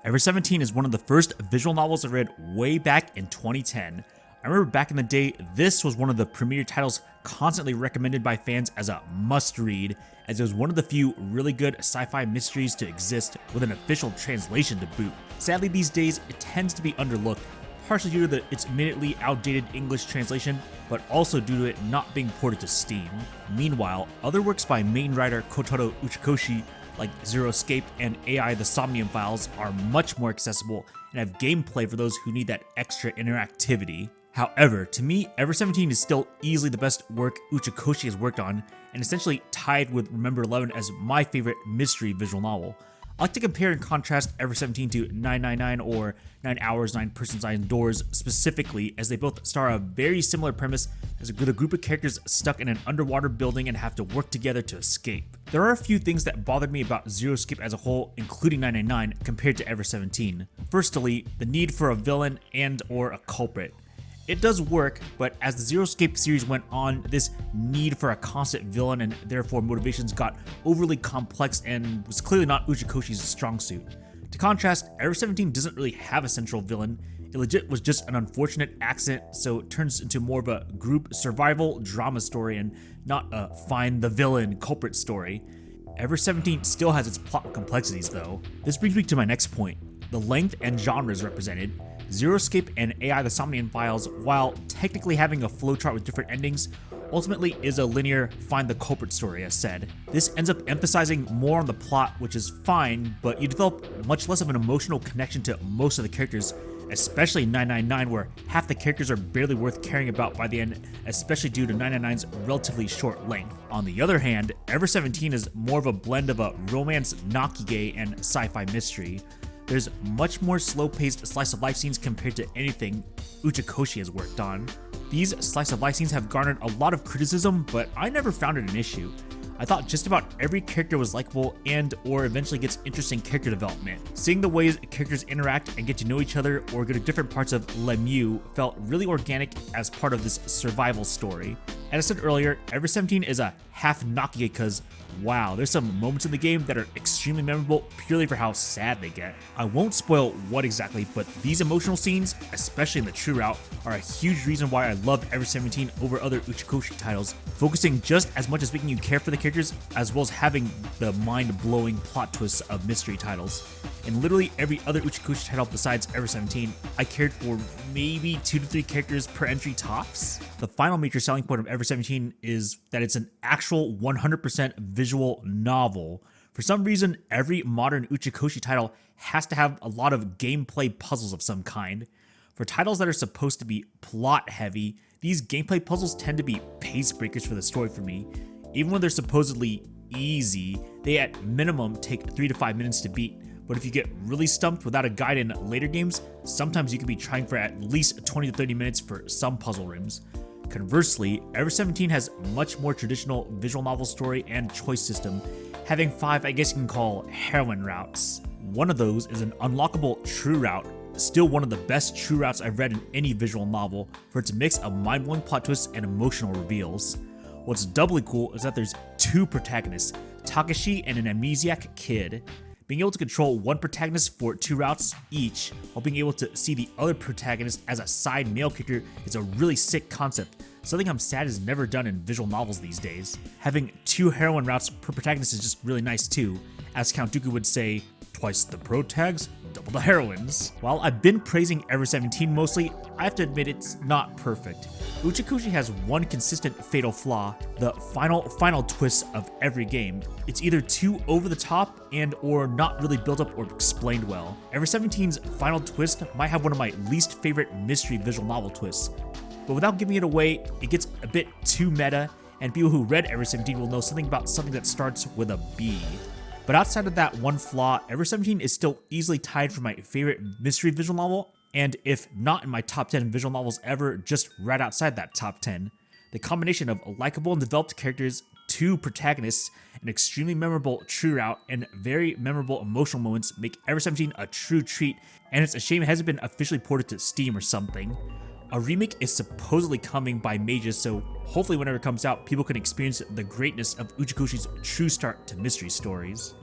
Ever17 is one of the first visual novels I read way back in 2010. I remember back in the day, this was one of the premier titles constantly recommended by fans as a must-read, as it was one of the few really good sci-fi mysteries to exist with an official translation to boot. Sadly, these days, it tends to be underlooked, partially due to its admittedly outdated English translation, but also due to it not being ported to Steam. Meanwhile, other works by main writer Kotarou Uchikoshi like Zero Escape and AI The Somnium Files are much more accessible and have gameplay for those who need that extra interactivity. However, to me, Ever17 is still easily the best work Uchikoshi has worked on, and essentially tied with Remember 11 as my favorite mystery visual novel. I like to compare and contrast Ever17 to 999 or 9 Hours, 9 Persons, 9 Doors specifically, as they both star a very similar premise as a group of characters stuck in an underwater building and have to work together to escape. There are a few things that bothered me about Zero Escape as a whole, including 999, compared to Ever17. Firstly, the need for a villain and or a culprit. It does work, but as the Zero Escape series went on, this need for a constant villain and therefore motivations got overly complex and was clearly not Uchikoshi's strong suit. To contrast, Ever17 doesn't really have a central villain. It legit was just an unfortunate accident, so it turns into more of a group survival drama story and not a find the villain culprit story. Ever17 still has its plot complexities though. This brings me to my next point, the length and genres represented. Zero Escape and AI The Somnium Files, while technically having a flowchart with different endings, ultimately is a linear find the culprit story as said. This ends up emphasizing more on the plot, which is fine, but you develop much less of an emotional connection to most of the characters, especially 999 where half the characters are barely worth caring about by the end, especially due to 999's relatively short length. On the other hand, Ever17 is more of a blend of a romance nakige and sci-fi mystery. There's much more slow-paced slice-of-life scenes compared to anything Uchikoshi has worked on. These slice-of-life scenes have garnered a lot of criticism, but I never found it an issue. I thought just about every character was likable and or eventually gets interesting character development. Seeing the ways characters interact and get to know each other or go to different parts of Lemieux felt really organic as part of this survival story. As I said earlier, Ever17 is a half nakige because, wow, there's some moments in the game that are extremely memorable purely for how sad they get. I won't spoil what exactly, but these emotional scenes, especially in the True Route, are a huge reason why I love Ever17 over other Uchikoshi titles, focusing just as much as making you care for the characters, as well as having the mind-blowing plot twists of mystery titles. In literally every other Uchikoshi title besides Ever17, I cared for maybe 2 to 3 characters per entry tops. The final major selling point of Ever17 is that it's an actual 100% visual novel. For some reason, every modern Uchikoshi title has to have a lot of gameplay puzzles of some kind. For titles that are supposed to be plot heavy, these gameplay puzzles tend to be pace breakers for the story for me. Even when they're supposedly easy, they at minimum take 3 to 5 minutes to beat. But if you get really stumped without a guide in later games, sometimes you could be trying for at least 20 to 30 minutes for some puzzle rooms. Conversely, Ever17 has much more traditional visual novel story and choice system, having 5 I guess you can call heroine routes. One of those is an unlockable True Route, still one of the best True Routes I've read in any visual novel for its mix of mind-blowing plot twists and emotional reveals. What's doubly cool is that there's 2 protagonists, Takashi and an amnesiac kid. Being able to control one protagonist for 2 routes each, while being able to see the other protagonist as a side male character is a really sick concept, something I'm sad is never done in visual novels these days. Having 2 heroine routes per protagonist is just really nice too, as Count Dooku would say, twice the protags, double the heroines. While I've been praising Ever17 mostly, I have to admit it's not perfect. Uchikoshi has one consistent fatal flaw, the final twist of every game. It's either too over the top and or not really built up or explained well. Ever17's final twist might have one of my least favorite mystery visual novel twists, but without giving it away, it gets a bit too meta, and people who read Ever17 will know something about something that starts with a B. But outside of that one flaw, Ever17 is still easily tied for my favorite mystery visual novel, and if not in my top 10 visual novels ever, just right outside that top 10. The combination of likable and developed characters, 2 protagonists, an extremely memorable True Route, and very memorable emotional moments make Ever17 a true treat, and it's a shame it hasn't been officially ported to Steam or something. A remake is supposedly coming by Mages, so hopefully whenever it comes out, people can experience the greatness of Uchikoshi's true start to mystery stories.